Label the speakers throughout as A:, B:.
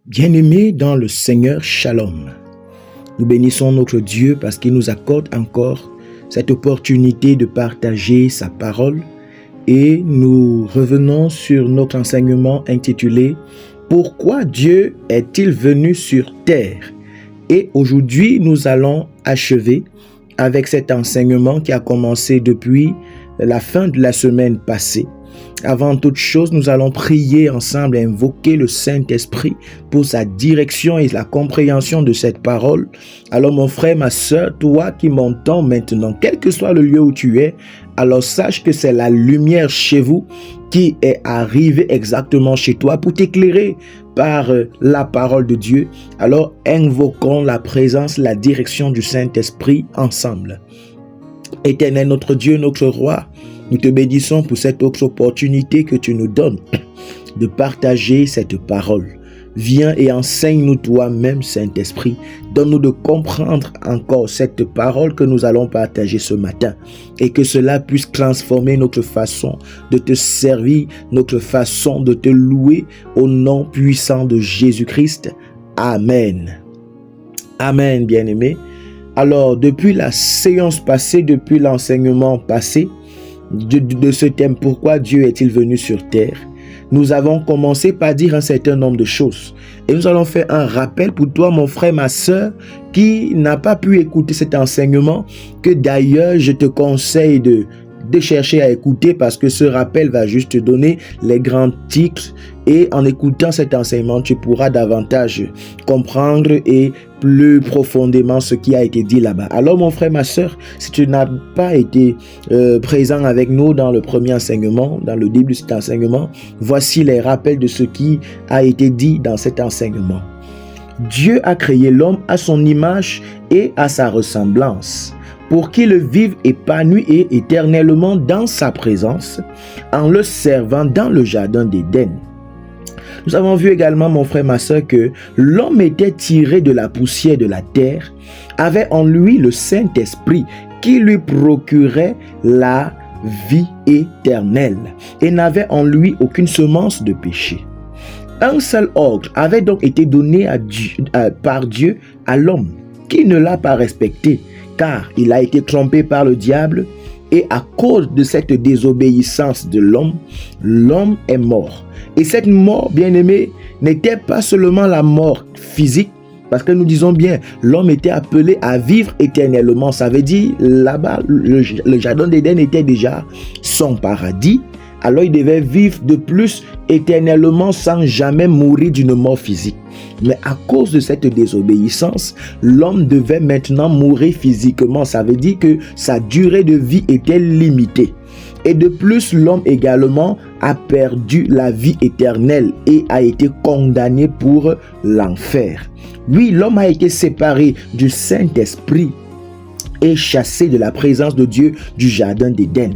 A: Bien-aimés dans le Seigneur, Shalom. Nous bénissons notre Dieu parce qu'il nous accorde encore cette opportunité de partager sa parole et nous revenons sur notre enseignement intitulé « Pourquoi Dieu est-il venu sur terre ?» Et aujourd'hui, nous allons achever avec cet enseignement qui a commencé depuis la fin de la semaine passée. Avant toute chose, nous allons prier ensemble et invoquer le Saint-Esprit pour sa direction et la compréhension de cette parole. Alors mon frère, ma soeur, toi qui m'entends maintenant, quel que soit le lieu où tu es, alors sache que c'est la lumière chez vous qui est arrivée exactement chez toi pour t'éclairer par la parole de Dieu. Alors invoquons la présence, la direction du Saint-Esprit ensemble. Éternel notre Dieu, notre roi, nous te bénissons pour cette autre opportunité que tu nous donnes de partager cette parole. Viens et enseigne-nous toi-même, Saint-Esprit. Donne-nous de comprendre encore cette parole que nous allons partager ce matin et que cela puisse transformer notre façon de te servir, notre façon de te louer au nom puissant de Jésus-Christ. Amen. Amen, bien-aimés. Alors, depuis la séance passée, depuis l'enseignement passé, de ce thème, pourquoi Dieu est-il venu sur terre, nous avons commencé par dire un certain nombre de choses. Et nous allons faire un rappel pour toi, mon frère, ma soeur, qui n'a pas pu écouter cet enseignement, que d'ailleurs, je te conseille de chercher à écouter parce que ce rappel va juste te donner les grands titres et en écoutant cet enseignement, tu pourras davantage comprendre et plus profondément ce qui a été dit là-bas. Alors mon frère, ma soeur, si tu n'as pas été présent avec nous dans le premier enseignement, dans le début de cet enseignement, voici les rappels de ce qui a été dit dans cet enseignement. Dieu a créé l'homme à son image et à sa ressemblance, pour qu'il vive épanoui et éternellement dans sa présence, en le servant dans le jardin d'Éden. Nous avons vu également, mon frère, ma soeur, que l'homme était tiré de la poussière de la terre, avait en lui le Saint-Esprit qui lui procurait la vie éternelle et n'avait en lui aucune semence de péché. Un seul ordre avait donc été donné par Dieu à l'homme, qui ne l'a pas respecté, car il a été trompé par le diable et à cause de cette désobéissance de l'homme, l'homme est mort. Et cette mort, bien-aimé, n'était pas seulement la mort physique, parce que nous disons bien, l'homme était appelé à vivre éternellement. Ça veut dire, là-bas, le jardin d'Éden était déjà son paradis. Alors il devait vivre de plus éternellement sans jamais mourir d'une mort physique. Mais à cause de cette désobéissance, l'homme devait maintenant mourir physiquement. Ça veut dire que sa durée de vie était limitée. Et de plus, l'homme également a perdu la vie éternelle et a été condamné pour l'enfer. Oui, l'homme a été séparé du Saint-Esprit et chassé de la présence de Dieu du jardin d'Éden.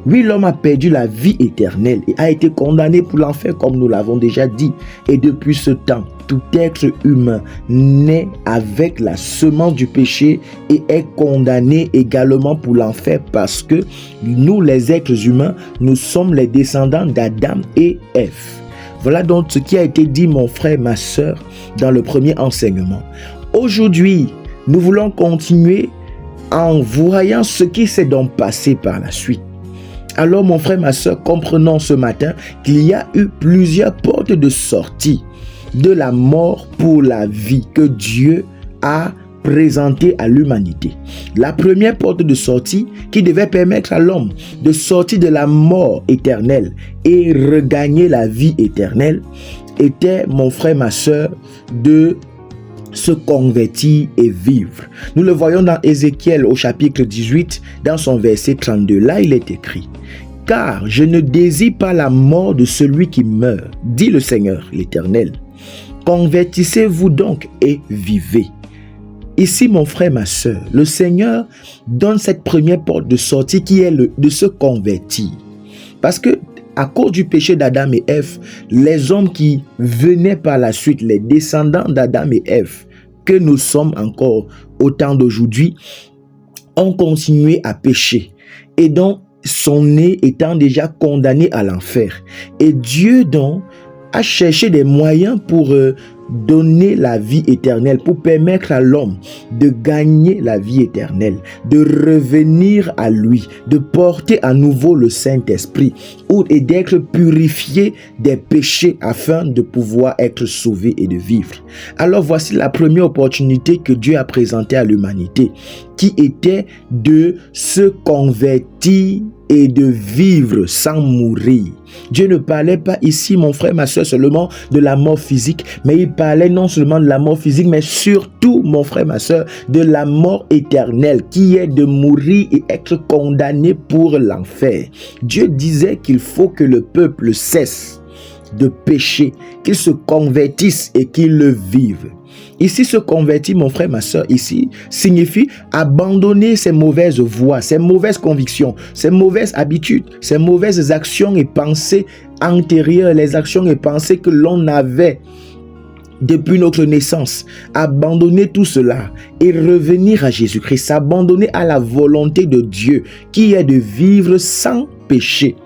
A: Oui, l'homme a perdu la vie éternelle et a été condamné pour l'enfer, comme nous l'avons déjà dit. Et depuis ce temps, tout être humain naît avec la semence du péché et est condamné également pour l'enfer parce que nous, les êtres humains, nous sommes les descendants d'Adam et Ève. Voilà donc ce qui a été dit, mon frère, ma soeur, dans le premier enseignement. Aujourd'hui, nous voulons continuer en voyant ce qui s'est donc passé par la suite. Alors mon frère, ma soeur, comprenons ce matin qu'il y a eu plusieurs portes de sortie de la mort pour la vie que Dieu a présentée à l'humanité. La première porte de sortie qui devait permettre à l'homme de sortir de la mort éternelle et regagner la vie éternelle était, mon frère, ma soeur, de se convertir et vivre. Nous le voyons dans Ézéchiel au chapitre 18, dans son verset 32. Là, il est écrit: « Car je ne désire pas la mort de celui qui meurt, dit le Seigneur l'Éternel. Convertissez-vous donc et vivez. » Ici, mon frère, ma soeur, le Seigneur donne cette première porte de sortie qui est de se convertir. Parce que à cause du péché d'Adam et Ève, les hommes qui venaient par la suite, les descendants d'Adam et Ève, que nous sommes encore au temps d'aujourd'hui, ont continué à pécher. Et donc, sont nés étant déjà condamnés à l'enfer. Et Dieu donc a cherché des moyens pour donner la vie éternelle, pour permettre à l'homme de gagner la vie éternelle, de revenir à lui, de porter à nouveau le Saint-Esprit et d'être purifié des péchés afin de pouvoir être sauvé et de vivre. Alors voici la première opportunité que Dieu a présentée à l'humanité, qui était de se convertir et de vivre sans mourir. Dieu ne parlait pas ici, mon frère, ma soeur, seulement de la mort physique, mais il parlait non seulement de la mort physique, mais surtout, mon frère, ma soeur, de la mort éternelle, qui est de mourir et être condamné pour l'enfer. Dieu disait qu'il faut que le peuple cesse de pécher, qu'il se convertisse et qu'il le vive. Ici, se convertir, mon frère, ma soeur, ici, signifie abandonner ses mauvaises voies, ses mauvaises convictions, ses mauvaises habitudes, ses mauvaises actions et pensées antérieures, les actions et pensées que l'on avait depuis notre naissance. Abandonner tout cela et revenir à Jésus-Christ, s'abandonner à la volonté de Dieu, qui est de vivre sans péché.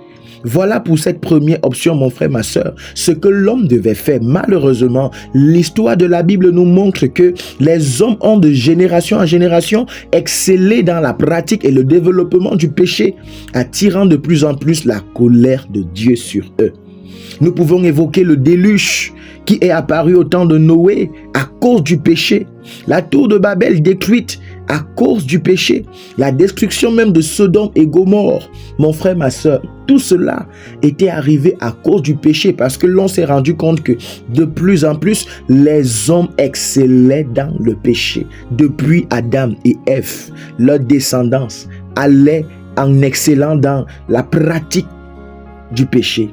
A: Voilà pour cette première option, mon frère, ma soeur, ce que l'homme devait faire. Malheureusement, l'histoire de la Bible nous montre que les hommes ont de génération en génération excellé dans la pratique et le développement du péché, attirant de plus en plus la colère de Dieu sur eux. Nous pouvons évoquer le déluge qui est apparu au temps de Noé à cause du péché, la tour de Babel détruite à cause du péché, la destruction même de Sodome et Gomorrhe. Mon frère, ma soeur, tout cela était arrivé à cause du péché, parce que l'on s'est rendu compte que de plus en plus les hommes excellaient dans le péché. Depuis Adam et Ève, leur descendance allait en excellant dans la pratique du péché.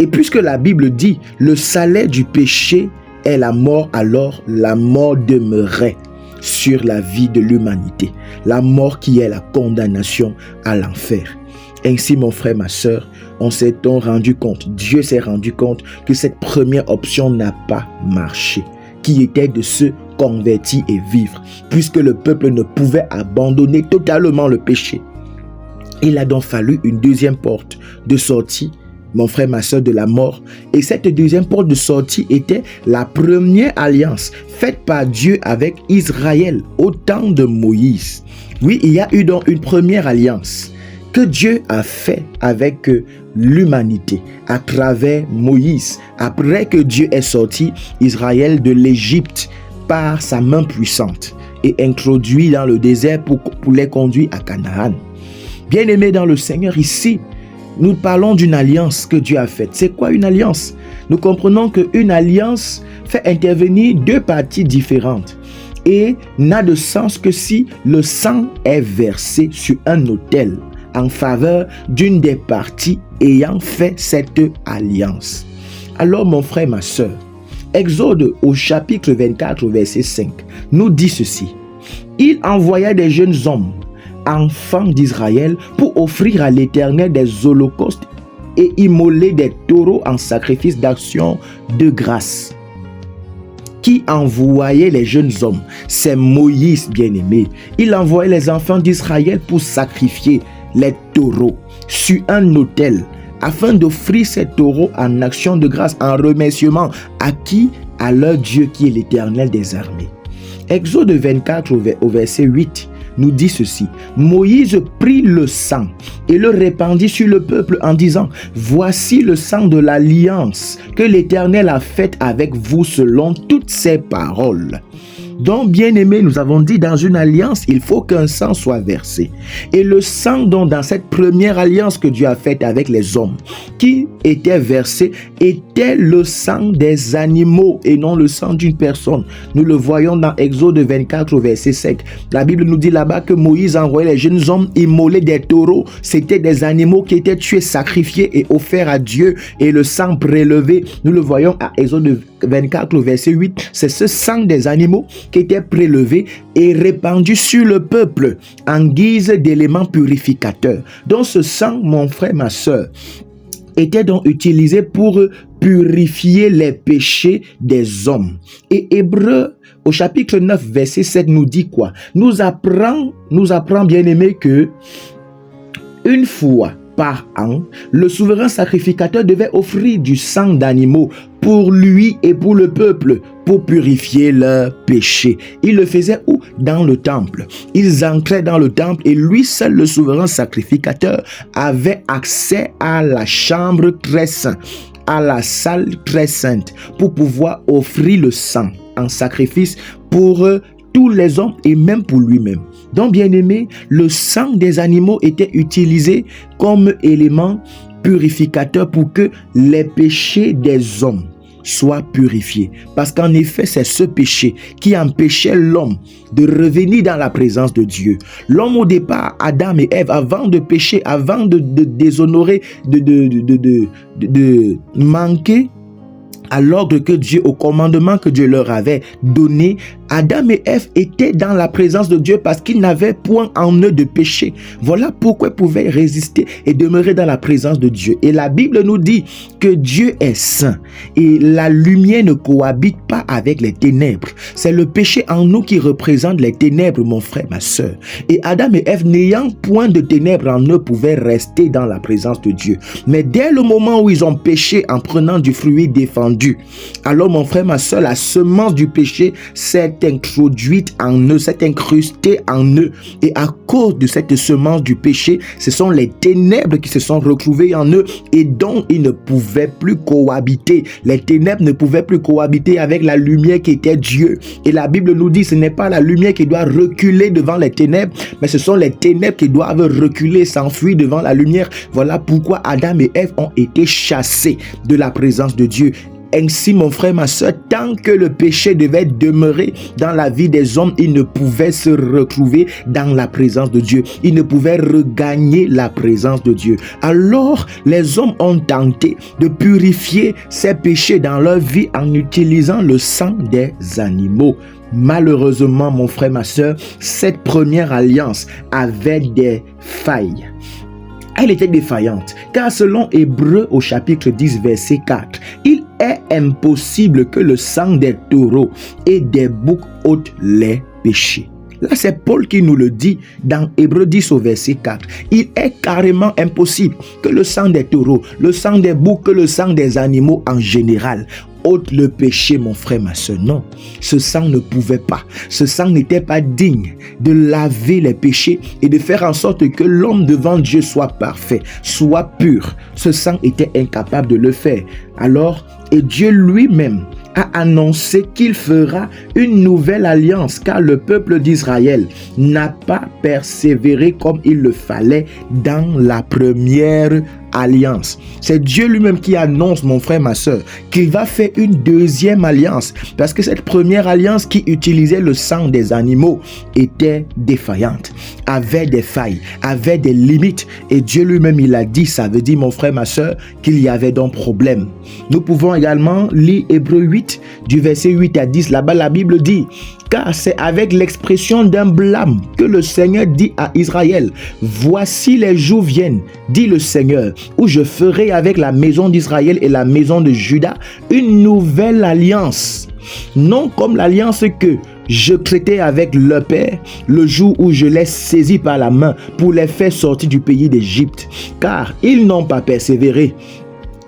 A: Et puisque la Bible dit le salaire du péché est la mort, alors la mort demeurait sur la vie de l'humanité. La mort qui est la condamnation à l'enfer. Ainsi, mon frère, ma soeur, on s'est rendu compte, Dieu s'est rendu compte que cette première option n'a pas marché, qui était de se convertir et vivre, puisque le peuple ne pouvait abandonner totalement le péché. Il a donc fallu une deuxième porte de sortie, mon frère, ma soeur, de la mort. Et cette deuxième porte de sortie était la première alliance faite par Dieu avec Israël au temps de Moïse. Oui, il y a eu donc une première alliance que Dieu a fait avec l'humanité à travers Moïse, après que Dieu ait sorti Israël de l'Égypte par sa main puissante et introduit dans le désert pour les conduire à Canaan. Bien-aimés dans le Seigneur, ici, nous parlons d'une alliance que Dieu a faite. C'est quoi une alliance? Nous comprenons qu'une alliance fait intervenir deux parties différentes et n'a de sens que si le sang est versé sur un autel en faveur d'une des parties ayant fait cette alliance. Alors, mon frère, ma soeur, Exode au chapitre 24, verset 5, nous dit ceci. Il envoya des jeunes hommes, enfants d'Israël, pour offrir à l'Éternel des holocaustes et immoler des taureaux en sacrifice d'action de grâce. Qui envoyait les jeunes hommes? C'est Moïse, bien-aimé. Il envoyait les enfants d'Israël pour sacrifier les taureaux sur un autel afin d'offrir ces taureaux en action de grâce, en remerciement à qui? À leur Dieu qui est l'Éternel des armées. Exode 24 au verset 8 nous dit ceci. Moïse prit le sang et le répandit sur le peuple en disant, voici le sang de l'alliance que l'Éternel a faite avec vous selon toutes ses paroles. Donc, bien-aimés, nous avons dit dans une alliance, il faut qu'un sang soit versé. Et le sang, donc, dans cette première alliance que Dieu a faite avec les hommes, qui était versé, était le sang des animaux et non le sang d'une personne. Nous le voyons dans Exode 24, verset 5. La Bible nous dit là-bas que Moïse envoyait les jeunes hommes immoler des taureaux. C'était des animaux qui étaient tués, sacrifiés et offerts à Dieu. Et le sang prélevé, nous le voyons à Exode 24, verset 8. C'est ce sang des animaux qui était prélevé et répandu sur le peuple en guise d'élément purificateur. Donc ce sang, mon frère, ma soeur, était donc utilisé pour purifier les péchés des hommes. Et Hébreux, au chapitre 9, verset 7, nous dit quoi? Nous apprend, bien-aimé, que une fois par an, le souverain sacrificateur devait offrir du sang d'animaux pour lui et pour le peuple, pour purifier leurs péchés. Il le faisait où? Dans le temple. Ils entraient dans le temple et lui seul, le souverain sacrificateur, avait accès à la chambre très sainte, à la salle très sainte, pour pouvoir offrir le sang en sacrifice pour tous les hommes et même pour lui-même. Donc, bien aimé, le sang des animaux était utilisé comme élément purificateur pour que les péchés des hommes soient purifiés. Parce qu'en effet, c'est ce péché qui empêchait l'homme de revenir dans la présence de Dieu. L'homme au départ, Adam et Ève, avant de pécher, avant de déshonorer, de manquer à l'ordre que Dieu, au commandement que Dieu leur avait donné, Adam et Ève étaient dans la présence de Dieu parce qu'ils n'avaient point en eux de péché. Voilà pourquoi ils pouvaient résister et demeurer dans la présence de Dieu. Et la Bible nous dit que Dieu est saint et la lumière ne cohabite pas avec les ténèbres. C'est le péché en nous qui représente les ténèbres, mon frère, ma soeur. Et Adam et Ève, n'ayant point de ténèbres en eux, pouvaient rester dans la présence de Dieu. Mais dès le moment où ils ont péché en prenant du fruit défendu, alors mon frère, ma soeur, la semence du péché s'est introduite en eux, s'est incrustée en eux. Et à cause de cette semence du péché, ce sont les ténèbres qui se sont retrouvées en eux et dont ils ne pouvaient plus cohabiter. Les ténèbres ne pouvaient plus cohabiter avec la lumière qui était Dieu. Et la Bible nous dit, ce n'est pas la lumière qui doit reculer devant les ténèbres, mais ce sont les ténèbres qui doivent reculer, s'enfuir devant la lumière. Voilà pourquoi Adam et Ève ont été chassés de la présence de Dieu. Ainsi, mon frère, ma soeur, tant que le péché devait demeurer dans la vie des hommes, ils ne pouvaient se retrouver dans la présence de Dieu. Ils ne pouvaient regagner la présence de Dieu. Alors, les hommes ont tenté de purifier ces péchés dans leur vie en utilisant le sang des animaux. Malheureusement, mon frère, ma soeur, cette première alliance avait des failles. Elle était défaillante, car selon Hébreux au chapitre 10, verset 4, il est impossible que le sang des taureaux et des boucs ôte les péchés. Là, c'est Paul qui nous le dit dans Hébreux 10 au verset 4. Il est carrément impossible que le sang des taureaux, le sang des boucs, que le sang des animaux en général ôte le péché, mon frère, ma soeur. Non, ce sang ne pouvait pas. Ce sang n'était pas digne de laver les péchés et de faire en sorte que l'homme devant Dieu soit parfait, soit pur. Ce sang était incapable de le faire. Alors, et Dieu lui-même a annoncé qu'il fera une nouvelle alliance, car le peuple d'Israël n'a pas persévéré comme il le fallait dans la première alliance. C'est Dieu lui-même qui annonce, mon frère, ma soeur, qu'il va faire une deuxième alliance, parce que cette première alliance qui utilisait le sang des animaux était défaillante, avait des failles, avait des limites, et Dieu lui-même, il a dit, ça veut dire, mon frère, ma soeur, qu'il y avait donc problème. Nous pouvons également lire Hébreux 8, du verset 8 à 10, là-bas la Bible dit: car c'est avec l'expression d'un blâme que le Seigneur dit à Israël: voici les jours viennent, dit le Seigneur, où je ferai avec la maison d'Israël et la maison de Juda une nouvelle alliance, non comme l'alliance que je traitais avec leur père le jour où je les saisis par la main pour les faire sortir du pays d'Égypte, car ils n'ont pas persévéré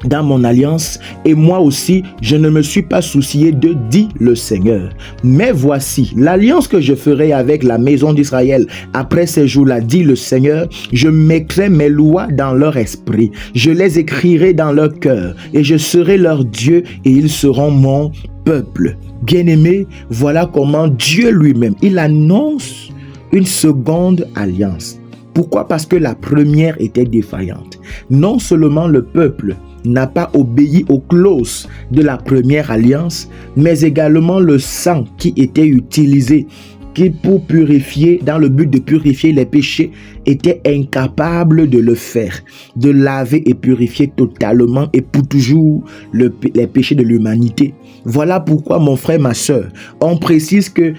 A: dans mon alliance, et moi aussi, je ne me suis pas soucié d'eux, dit le Seigneur. Mais voici, l'alliance que je ferai avec la maison d'Israël après ces jours-là, dit le Seigneur, je mettrai mes lois dans leur esprit, je les écrirai dans leur cœur, et je serai leur Dieu, et ils seront mon peuple. Bien-aimés, voilà comment Dieu lui-même, il annonce une seconde alliance. Pourquoi? Parce que la première était défaillante. Non seulement le peuple n'a pas obéi aux clauses de la première alliance, mais également le sang qui était utilisé qui pour purifier, dans le but de purifier les péchés, était incapable de le faire, de laver et purifier totalement et pour toujours les péchés de l'humanité. Voilà pourquoi, mon frère, ma soeur, on précise que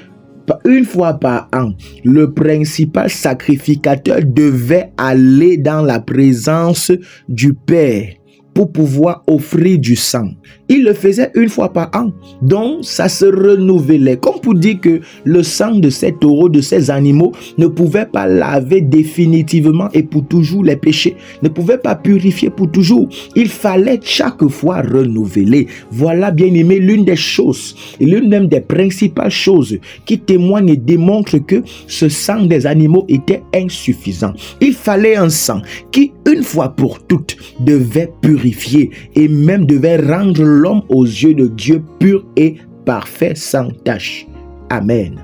A: une fois par an, le principal sacrificateur devait aller dans la présence du Père pour pouvoir offrir du sang. Il le faisait une fois par an. Donc, ça se renouvelait. Comme pour dire que le sang de ces taureaux, de ces animaux, ne pouvait pas laver définitivement et pour toujours les péchés. Ne pouvait pas purifier pour toujours. Il fallait chaque fois renouveler. Voilà, bien aimé, l'une des choses, et l'une même des principales choses qui témoignent et démontrent que ce sang des animaux était insuffisant. Il fallait un sang qui, une fois pour toutes, devait purifier et même devait rendre l'homme aux yeux de Dieu pur et parfait, sans tache. Amen.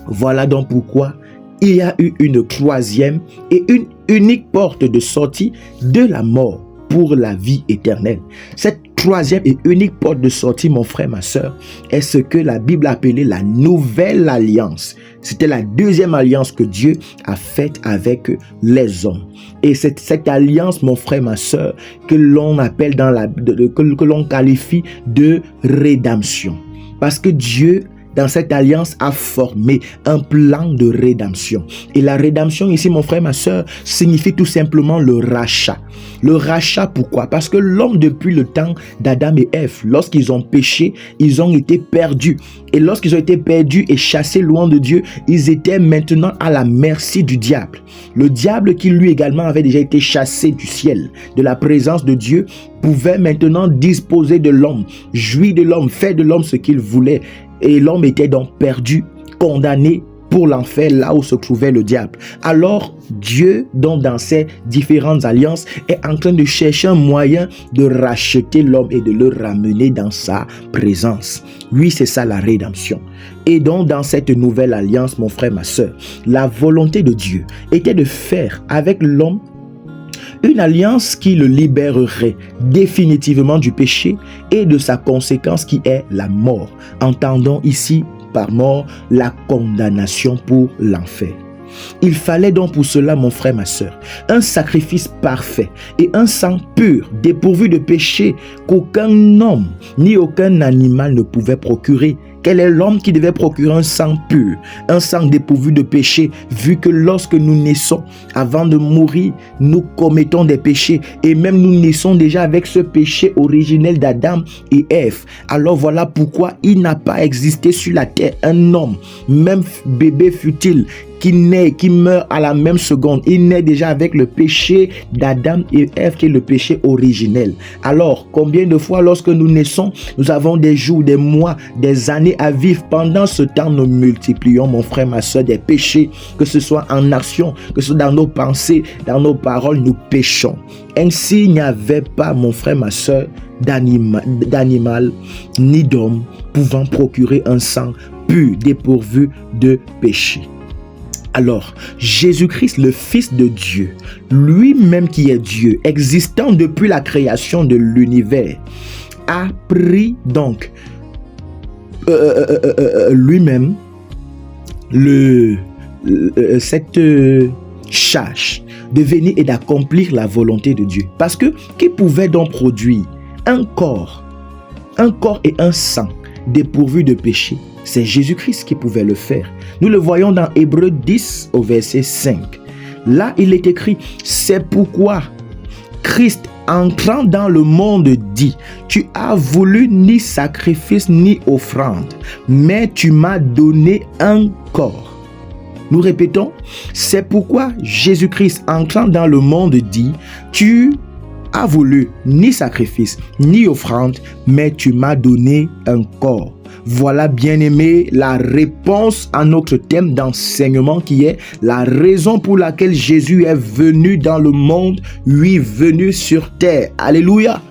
A: Voilà donc pourquoi il y a eu une troisième et une unique porte de sortie de la mort pour la vie éternelle. Cette troisième et unique porte de sortie, mon frère, ma soeur, est ce que la Bible appelait la nouvelle alliance. C'était la deuxième alliance que Dieu a faite avec les hommes. Et c'est cette alliance, mon frère, ma soeur, que l'on appelle que l'on qualifie de rédemption. Parce que Dieu, dans cette alliance, a formé un plan de rédemption. Et la rédemption ici, mon frère, ma soeur, signifie tout simplement le rachat. Le rachat, pourquoi? Parce que l'homme, depuis le temps d'Adam et Ève, lorsqu'ils ont péché, ils ont été perdus. Et lorsqu'ils ont été perdus et chassés loin de Dieu, ils étaient maintenant à la merci du diable. Le diable, qui lui également avait déjà été chassé du ciel, de la présence de Dieu, pouvait maintenant disposer de l'homme, jouir de l'homme, faire de l'homme ce qu'il voulait. Et l'homme était donc perdu, condamné pour l'enfer, là où se trouvait le diable. Alors Dieu, donc dans ses différentes alliances, est en train de chercher un moyen de racheter l'homme et de le ramener dans sa présence. Oui, c'est ça la rédemption. Et donc dans cette nouvelle alliance, mon frère, ma soeur, la volonté de Dieu était de faire avec l'homme une alliance qui le libérerait définitivement du péché et de sa conséquence qui est la mort. Entendons ici par mort la condamnation pour l'enfer. Il fallait donc pour cela, mon frère, ma soeur, un sacrifice parfait et un sang pur, dépourvu de péché, qu'aucun homme ni aucun animal ne pouvait procurer. Quel est l'homme qui devait procurer un sang pur, un sang dépourvu de péché, vu que lorsque nous naissons, avant de mourir, nous commettons des péchés et même nous naissons déjà avec ce péché originel d'Adam et Ève. Alors voilà pourquoi il n'a pas existé sur la terre un homme, même bébé fut-il, qui naît, qui meurt à la même seconde. Il naît déjà avec le péché d'Adam et Ève, qui est le péché originel. Alors, combien de fois lorsque nous naissons, nous avons des jours, des mois, des années à vivre. Pendant ce temps, nous multiplions, mon frère, ma soeur, des péchés, que ce soit en action, que ce soit dans nos pensées, dans nos paroles, nous péchons. Ainsi, il n'y avait pas, mon frère, ma soeur, d'animal, ni d'homme pouvant procurer un sang pur, dépourvu de péché. Alors, Jésus-Christ, le Fils de Dieu, lui-même qui est Dieu, existant depuis la création de l'univers, a pris donc lui-même cette charge de venir et d'accomplir la volonté de Dieu. Parce que qui pouvait donc produire un corps et un sang dépourvu de péché? C'est Jésus-Christ qui pouvait le faire. Nous le voyons dans Hébreux 10 au verset 5. Là, il est écrit, c'est pourquoi Christ, entrant dans le monde, dit, tu as voulu ni sacrifice ni offrande, mais tu m'as donné un corps. Nous répétons, c'est pourquoi Jésus-Christ, entrant dans le monde, dit, tu as voulu ni sacrifice ni offrande, mais tu m'as donné un corps. Voilà, bien-aimé, la réponse à notre thème d'enseignement qui est la raison pour laquelle Jésus est venu dans le monde, oui, venu sur terre. Alléluia.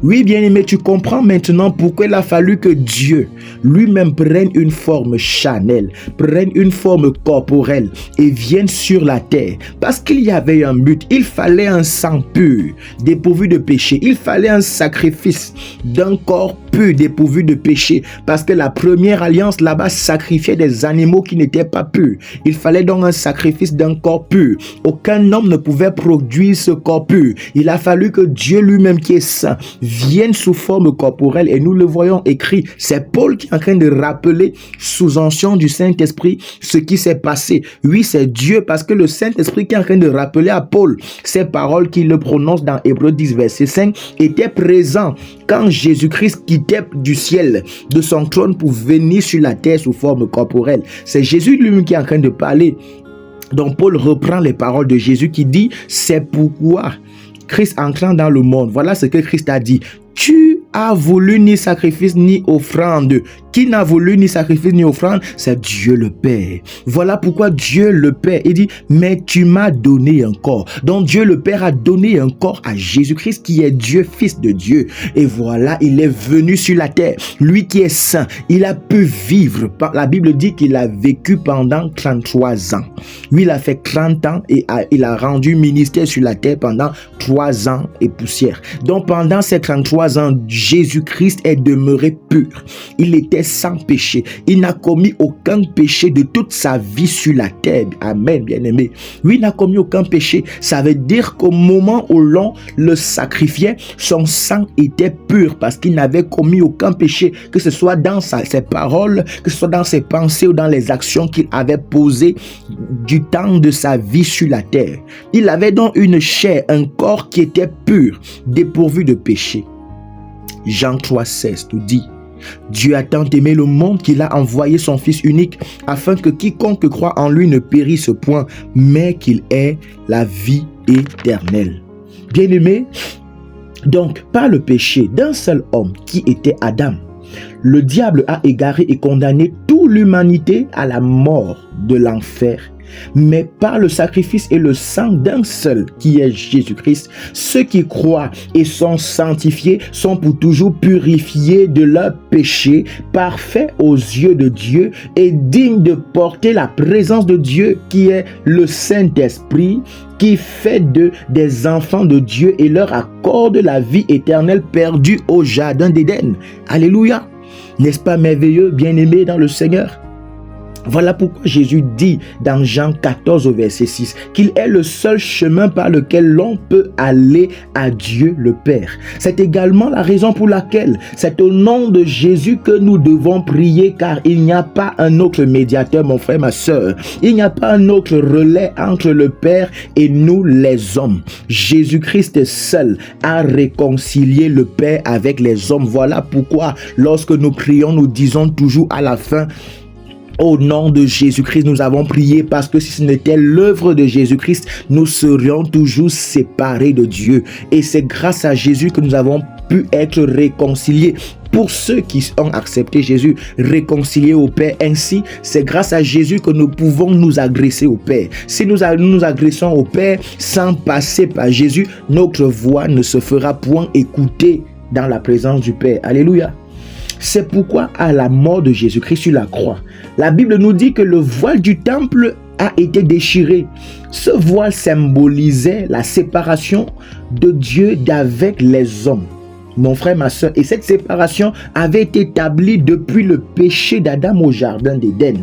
A: Oui, bien-aimé, tu comprends maintenant pourquoi il a fallu que Dieu lui-même prenne une forme charnelle, prenne une forme corporelle et vienne sur la terre. Parce qu'il y avait un but, il fallait un sang pur, dépourvu de péché. Il fallait un sacrifice d'un corps pur, dépourvu de péché. Parce que la première alliance là-bas sacrifiait des animaux qui n'étaient pas purs. Il fallait donc un sacrifice d'un corps pur. Aucun homme ne pouvait produire ce corps pur. Il a fallu que Dieu lui-même qui est saint viennent sous forme corporelle et nous le voyons écrit. C'est Paul qui est en train de rappeler sous onction du Saint-Esprit ce qui s'est passé. Oui, c'est Dieu parce que le Saint-Esprit qui est en train de rappeler à Paul ces paroles qu'il le prononce dans Hébreux 10 verset 5 était présent quand Jésus-Christ quittait du ciel de son trône pour venir sur la terre sous forme corporelle. C'est Jésus lui-même qui est en train de parler. Donc Paul reprend les paroles de Jésus qui dit, c'est pourquoi Christ entrant dans le monde, voilà ce que Christ a dit. Tu as voulu ni sacrifice ni offrande. Qui n'a voulu ni sacrifice ni offrande? C'est Dieu le Père. Voilà pourquoi Dieu le Père, il dit, mais tu m'as donné un corps. Donc Dieu le Père a donné un corps à Jésus-Christ qui est Dieu, Fils de Dieu. Et voilà, il est venu sur la terre. Lui qui est saint, il a pu vivre. La Bible dit qu'il a vécu pendant 33 ans. Lui, il a fait 30 ans et il a rendu ministère sur la terre pendant 3 ans et poussière. Donc pendant ces 33 ans, Jésus-Christ est demeuré pur. Il était sans péché. Il n'a commis aucun péché de toute sa vie sur la terre. Amen, bien-aimé. Lui n'a commis aucun péché. Ça veut dire qu'au moment où l'on le sacrifiait, son sang était pur parce qu'il n'avait commis aucun péché, que ce soit dans ses paroles, que ce soit dans ses pensées ou dans les actions qu'il avait posées du temps de sa vie sur la terre. Il avait donc une chair, un corps qui était pur, dépourvu de péché. Jean 3,16 nous dit, Dieu a tant aimé le monde qu'il a envoyé son Fils unique afin que quiconque croit en lui ne périsse point, mais qu'il ait la vie éternelle. Bien-aimé, donc par le péché d'un seul homme qui était Adam, le diable a égaré et condamné toute l'humanité à la mort de l'enfer. Mais par le sacrifice et le sang d'un seul qui est Jésus-Christ, ceux qui croient et sont sanctifiés sont pour toujours purifiés de leurs péchés, parfaits aux yeux de Dieu et dignes de porter la présence de Dieu qui est le Saint-Esprit, qui fait d'eux des enfants de Dieu et leur accorde la vie éternelle perdue au jardin d'Éden. Alléluia! N'est-ce pas merveilleux, bien-aimé dans le Seigneur? Voilà pourquoi Jésus dit dans Jean 14 au verset 6 qu'il est le seul chemin par lequel l'on peut aller à Dieu le Père. C'est également la raison pour laquelle c'est au nom de Jésus que nous devons prier, car il n'y a pas un autre médiateur, mon frère, ma soeur. Il n'y a pas un autre relais entre le Père et nous les hommes. Jésus-Christ seul a réconcilié le Père avec les hommes. Voilà pourquoi lorsque nous prions, nous disons toujours à la fin, au nom de Jésus-Christ, nous avons prié, parce que si ce n'était l'œuvre de Jésus-Christ, nous serions toujours séparés de Dieu. Et c'est grâce à Jésus que nous avons pu être réconciliés. Pour ceux qui ont accepté Jésus, réconciliés au Père. Ainsi, c'est grâce à Jésus que nous pouvons nous agresser au Père. Si nous nous agressons au Père sans passer par Jésus, notre voix ne se fera point écouter dans la présence du Père. Alléluia. C'est pourquoi à la mort de Jésus-Christ sur la croix, la Bible nous dit que le voile du temple a été déchiré. Ce voile symbolisait la séparation de Dieu d'avec les hommes. Mon frère, ma soeur, et cette séparation avait été établie depuis le péché d'Adam au jardin d'Éden.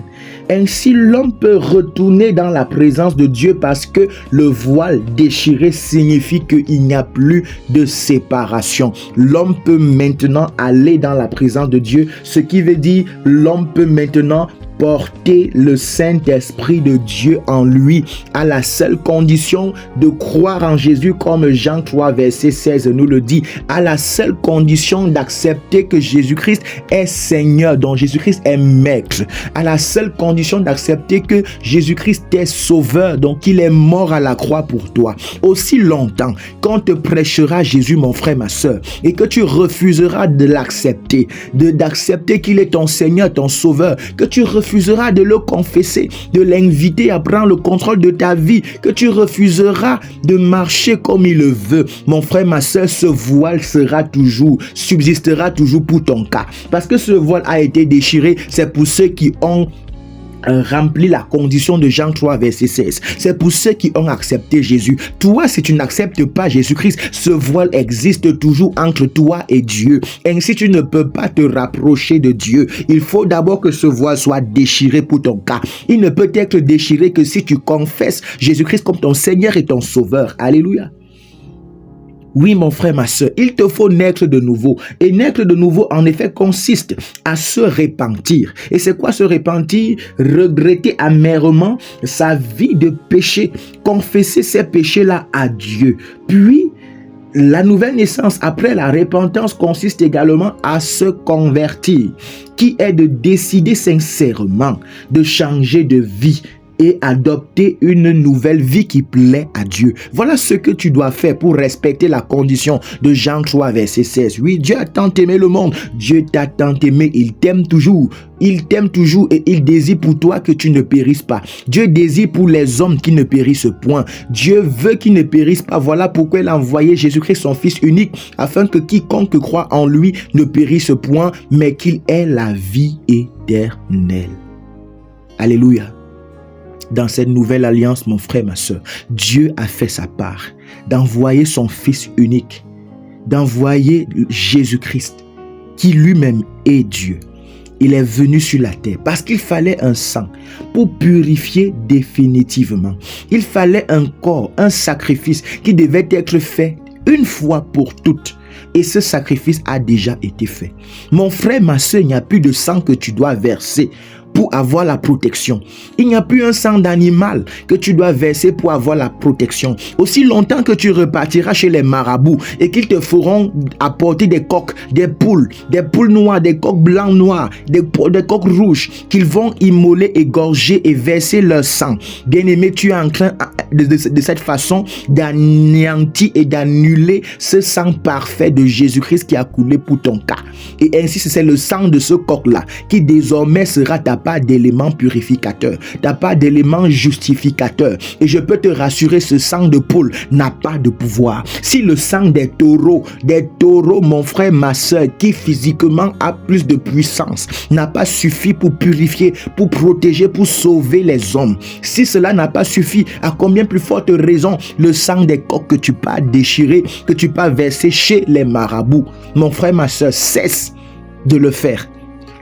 A: Ainsi, l'homme peut retourner dans la présence de Dieu parce que le voile déchiré signifie qu'il n'y a plus de séparation. L'homme peut maintenant aller dans la présence de Dieu, ce qui veut dire l'homme peut maintenant porter le Saint-Esprit de Dieu en lui, à la seule condition de croire en Jésus, comme Jean 3 verset 16 nous le dit, à la seule condition d'accepter que Jésus-Christ est Seigneur, dont Jésus-Christ est Maître, à la seule condition d'accepter que Jésus-Christ est Sauveur, donc il est mort à la croix pour toi. Aussi longtemps qu'on te prêchera Jésus, mon frère, ma soeur, et que tu refuseras de l'accepter, d'accepter qu'il est ton Seigneur, ton Sauveur, que tu refuseras de le confesser, de l'inviter à prendre le contrôle de ta vie, que tu refuseras de marcher comme il le veut, mon frère, ma soeur, ce voile subsistera toujours pour ton cas. Parce que ce voile a été déchiré, c'est pour ceux qui ont rempli la condition de Jean 3 verset 16. C'est pour ceux qui ont accepté Jésus. Toi, si tu n'acceptes pas Jésus-Christ, ce voile existe toujours entre toi et Dieu. Ainsi, tu ne peux pas te rapprocher de Dieu. Il faut d'abord que ce voile soit déchiré pour ton cas. Il ne peut être déchiré que si tu confesses Jésus-Christ comme ton Seigneur et ton Sauveur. Alléluia. Oui, mon frère, ma soeur, il te faut naître de nouveau. Et naître de nouveau, en effet, consiste à se repentir. Et c'est quoi se repentir? Regretter amèrement sa vie de péché, confesser ces péchés-là à Dieu. Puis, la nouvelle naissance après la repentance consiste également à se convertir, qui est de décider sincèrement de changer de vie et adopter une nouvelle vie qui plaît à Dieu. Voilà ce que tu dois faire pour respecter la condition de Jean 3, verset 16. Oui, Dieu a tant aimé le monde. Dieu t'a tant aimé. Il t'aime toujours. Il t'aime toujours et il désire pour toi que tu ne périsses pas. Dieu désire pour les hommes qui ne périssent point. Dieu veut qu'ils ne périssent pas. Voilà pourquoi il a envoyé Jésus-Christ, son Fils unique, afin que quiconque croit en lui ne périsse point, mais qu'il ait la vie éternelle. Alléluia. Dans cette nouvelle alliance, mon frère, ma soeur, Dieu a fait sa part d'envoyer son Fils unique, d'envoyer Jésus-Christ, qui lui-même est Dieu. Il est venu sur la terre parce qu'il fallait un sang pour purifier définitivement. Il fallait un corps, un sacrifice qui devait être fait une fois pour toutes. Et ce sacrifice a déjà été fait. Mon frère, ma soeur, il n'y a plus de sang que tu dois verser pour avoir la protection. Il n'y a plus un sang d'animal que tu dois verser pour avoir la protection. Aussi longtemps que tu repartiras chez les marabouts et qu'ils te feront apporter des coqs, des poules noires, des coqs blancs noirs, des coqs rouges, qu'ils vont immoler, égorger et verser leur sang. Bien-aimé, tu es en train de cette façon d'anéantir et d'annuler ce sang parfait de Jésus-Christ qui a coulé pour ton cas. Et ainsi, c'est le sang de ce coq-là qui désormais sera ta part d'élément purificateur, ta part d'élément justificateur. Et je peux te rassurer, ce sang de poule n'a pas de pouvoir. Si le sang des taureaux, mon frère, ma soeur, qui physiquement a plus de puissance, n'a pas suffi pour purifier, pour protéger, pour sauver les hommes, si cela n'a pas suffi, à combien plus forte raison le sang des coqs que tu peux déchirer, que tu peux verser chez les marabouts. Mon frère, ma soeur, cesse de le faire.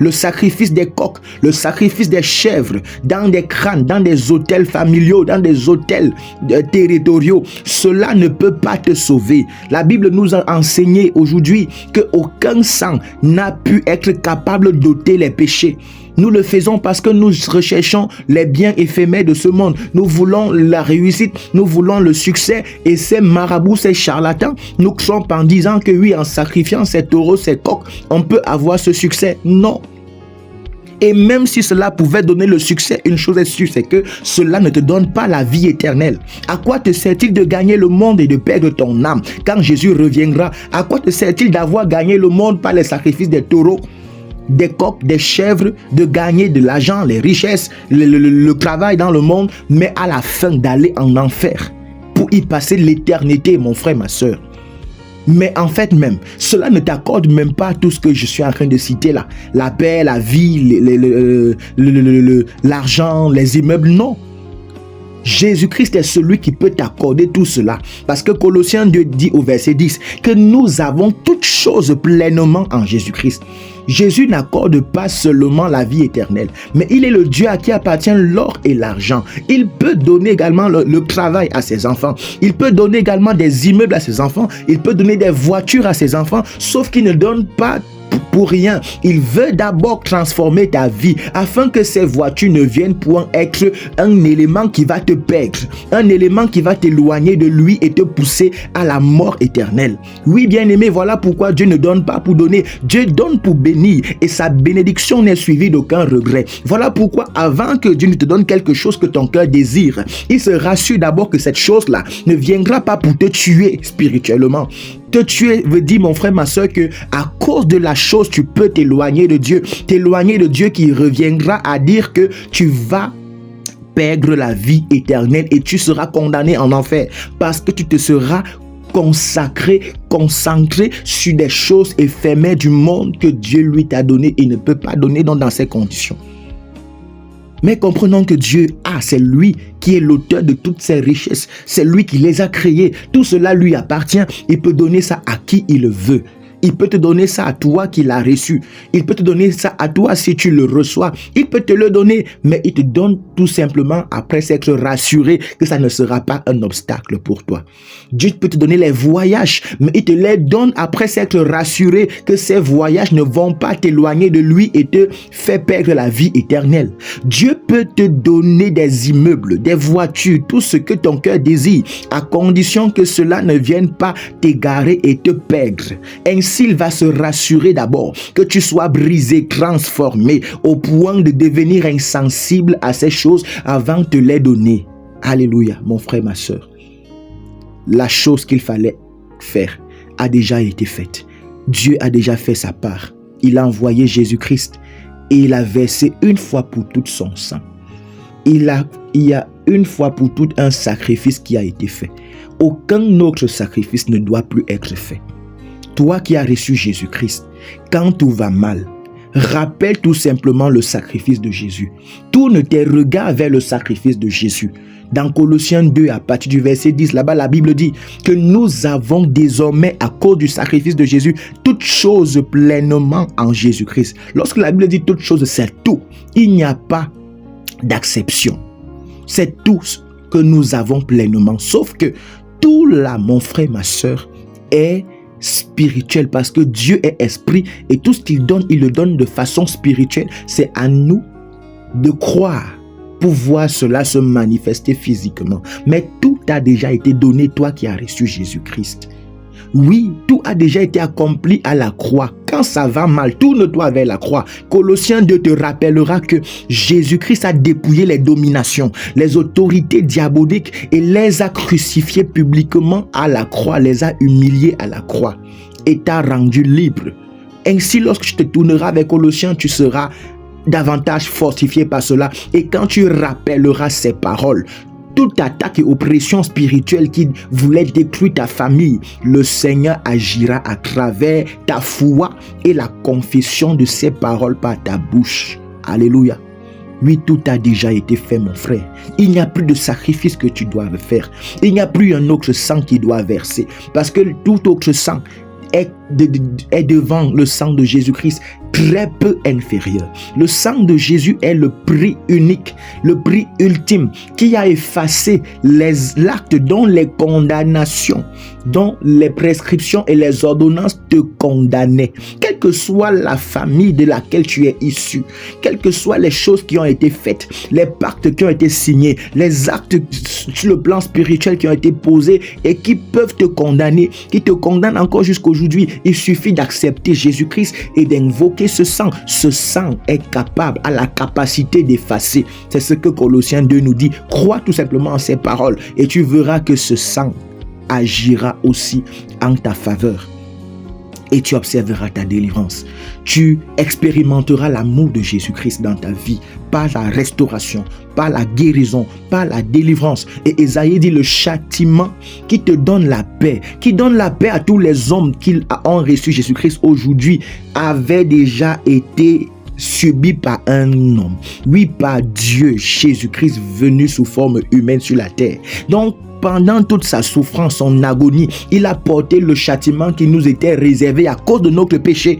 A: Le sacrifice des coqs, le sacrifice des chèvres, dans des crânes, dans des hôtels familiaux, dans des hôtels territoriaux, cela ne peut pas te sauver. La Bible nous a enseigné aujourd'hui qu'aucun sang n'a pu être capable d'ôter les péchés. Nous le faisons parce que nous recherchons les biens éphémères de ce monde. Nous voulons la réussite, nous voulons le succès. Et ces marabouts, ces charlatans, nous trompent en disant que oui, en sacrifiant ces taureaux, ces coqs, on peut avoir ce succès. Non. Et même si cela pouvait donner le succès, une chose est sûre, c'est que cela ne te donne pas la vie éternelle. À quoi te sert-il de gagner le monde et de perdre ton âme quand Jésus reviendra? À quoi te sert-il d'avoir gagné le monde par les sacrifices des taureaux, des coqs, des chèvres, de gagner de l'argent, les richesses, le travail dans le monde, mais à la fin d'aller en enfer pour y passer l'éternité, mon frère, ma soeur? Mais en fait même, cela ne t'accorde même pas tout ce que je suis en train de citer là. La paix, la vie, l'argent, les immeubles, non. Jésus-Christ est celui qui peut t'accorder tout cela. Parce que Colossiens 2 dit au verset 10 que nous avons toutes choses pleinement en Jésus-Christ. Jésus n'accorde pas seulement la vie éternelle, mais il est le Dieu à qui appartient l'or et l'argent. Il peut donner également le travail à ses enfants. Il peut donner également des immeubles à ses enfants. Il peut donner des voitures à ses enfants, sauf qu'il ne donne pas pour rien. Il veut d'abord transformer ta vie afin que ces voitures ne viennent point être un élément qui va te perdre, un élément qui va t'éloigner de lui et te pousser à la mort éternelle. Oui, bien-aimé, voilà pourquoi Dieu ne donne pas pour donner. Dieu donne pour bénir et sa bénédiction n'est suivie d'aucun regret. Voilà pourquoi avant que Dieu ne te donne quelque chose que ton cœur désire, il se rassure d'abord que cette chose-là ne viendra pas pour te tuer spirituellement. Te tuer veut dire, mon frère, ma soeur, que à cause de la chose, tu peux t'éloigner de Dieu qui reviendra à dire que tu vas perdre la vie éternelle et tu seras condamné en enfer parce que tu te seras concentré sur des choses éphémères du monde que Dieu lui t'a donné et ne peut pas donner dans ces conditions. Mais comprenons que Dieu c'est lui qui est l'auteur de toutes ces richesses. C'est lui qui les a créées. Tout cela lui appartient. Il peut donner ça à qui il veut. Il peut te donner ça à toi qui l'as reçu. Il peut te donner ça à toi si tu le reçois. Il peut te le donner, mais il te donne tout simplement après s'être rassuré que ça ne sera pas un obstacle pour toi. Dieu peut te donner les voyages, mais il te les donne après s'être rassuré que ces voyages ne vont pas t'éloigner de lui et te faire perdre la vie éternelle. Dieu peut te donner des immeubles, des voitures, tout ce que ton cœur désire, à condition que cela ne vienne pas t'égarer et te perdre. Ainsi, il va se rassurer d'abord que tu sois brisé, transformé, au point de devenir insensible à ces choses avant de te les donner. Alléluia, mon frère, ma soeur. La chose qu'il fallait faire a déjà été faite. Dieu a déjà fait sa part. Il a envoyé Jésus-Christ et il a versé une fois pour toutes son sang. Il y a une fois pour toutes un sacrifice qui a été fait. Aucun autre sacrifice ne doit plus être fait. Toi qui as reçu Jésus-Christ, quand tout va mal, rappelle tout simplement le sacrifice de Jésus. Tourne tes regards vers le sacrifice de Jésus. Dans Colossiens 2, à partir du verset 10, là-bas, la Bible dit que nous avons désormais, à cause du sacrifice de Jésus, toutes choses pleinement en Jésus-Christ. Lorsque la Bible dit toutes choses, c'est tout. Il n'y a pas d'acception. C'est tout ce que nous avons pleinement. Sauf que tout là, mon frère, ma soeur, est spirituel parce que Dieu est esprit et tout ce qu'il donne, il le donne de façon spirituelle. C'est à nous de croire pour voir cela se manifester physiquement. Mais tout a déjà été donné, toi qui as reçu Jésus-Christ. Oui, tout a déjà été accompli à la croix. Quand ça va mal, tourne-toi vers la croix. Colossiens 2 te rappellera que Jésus-Christ a dépouillé les dominations, les autorités diaboliques et les a crucifiées publiquement à la croix, les a humiliés à la croix et t'a rendu libre. Ainsi, lorsque tu te tourneras vers Colossiens, tu seras davantage fortifié par cela. Et quand tu rappelleras ces paroles, toute attaque et oppression spirituelle qui voulait détruire ta famille, le Seigneur agira à travers ta foi et la confession de ces paroles par ta bouche. Alléluia. Oui, tout a déjà été fait, mon frère. Il n'y a plus de sacrifice que tu dois faire. Il n'y a plus un autre sang qui doit verser. Parce que tout autre sang est devant le sang de Jésus-Christ très peu inférieur. Le sang de Jésus est le prix unique, le prix ultime qui a effacé l'acte dont les condamnations, dont les prescriptions et les ordonnances te condamnaient. Quelle que soit la famille de laquelle tu es issu, quelles que soient les choses qui ont été faites, les pactes qui ont été signés, les actes sur le plan spirituel qui ont été posés et qui peuvent te condamner, qui te condamnent encore jusqu'aujourd'hui, il suffit d'accepter Jésus-Christ et d'invoquer ce sang. Ce sang est capable, a la capacité d'effacer. C'est ce que Colossiens 2 nous dit. Crois tout simplement en ces paroles et tu verras que ce sang agira aussi en ta faveur. Et tu observeras ta délivrance. Tu expérimenteras l'amour de Jésus-Christ dans ta vie, par la restauration, par la guérison, par la délivrance. Et Ésaïe dit le châtiment qui te donne la paix, qui donne la paix à tous les hommes qui ont reçu Jésus-Christ aujourd'hui, avait déjà été subi par un homme. Oui, par Dieu, Jésus-Christ venu sous forme humaine sur la terre. Donc, pendant toute sa souffrance, son agonie, il a porté le châtiment qui nous était réservé à cause de notre péché.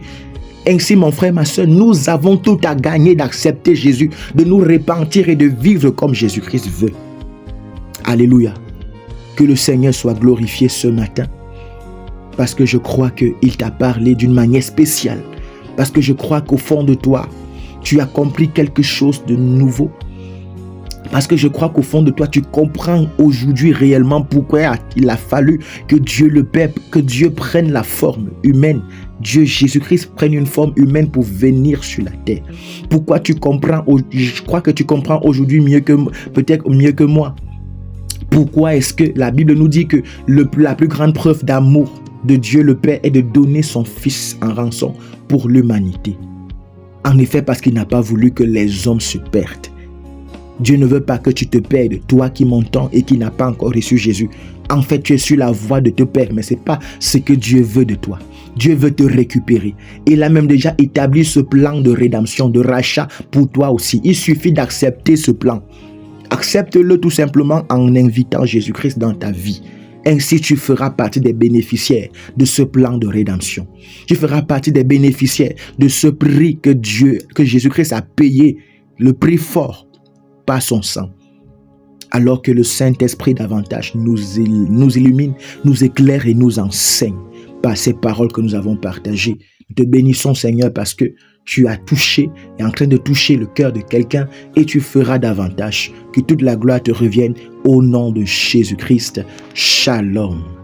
A: Ainsi, mon frère, ma soeur, nous avons tout à gagner d'accepter Jésus, de nous repentir et de vivre comme Jésus-Christ veut. Alléluia. Que le Seigneur soit glorifié ce matin, parce que je crois qu'il t'a parlé d'une manière spéciale, parce que je crois qu'au fond de toi, tu as compris quelque chose de nouveau. Parce que je crois qu'au fond de toi, tu comprends aujourd'hui réellement pourquoi il a fallu que Dieu le Père, que Dieu prenne la forme humaine. Dieu Jésus-Christ prenne une forme humaine pour venir sur la terre. Pourquoi tu comprends, je crois que tu comprends aujourd'hui peut-être mieux que moi. Pourquoi est-ce que la Bible nous dit que la plus grande preuve d'amour de Dieu le Père est de donner son Fils en rançon pour l'humanité? En effet, parce qu'il n'a pas voulu que les hommes se perdent. Dieu ne veut pas que tu te perdes, toi qui m'entends et qui n'as pas encore reçu Jésus. En fait, tu es sur la voie de te perdre, mais ce n'est pas ce que Dieu veut de toi. Dieu veut te récupérer. Il a même déjà établi ce plan de rédemption, de rachat pour toi aussi. Il suffit d'accepter ce plan. Accepte-le tout simplement en invitant Jésus-Christ dans ta vie. Ainsi, tu feras partie des bénéficiaires de ce plan de rédemption. Tu feras partie des bénéficiaires de ce prix que Jésus-Christ a payé, le prix fort par son sang. Alors que le Saint-Esprit davantage nous illumine, nous éclaire et nous enseigne par ces paroles que nous avons partagées. Nous te bénissons, Seigneur, parce que tu as touché et en train de toucher le cœur de quelqu'un et tu feras davantage. Que toute la gloire te revienne au nom de Jésus-Christ. Shalom.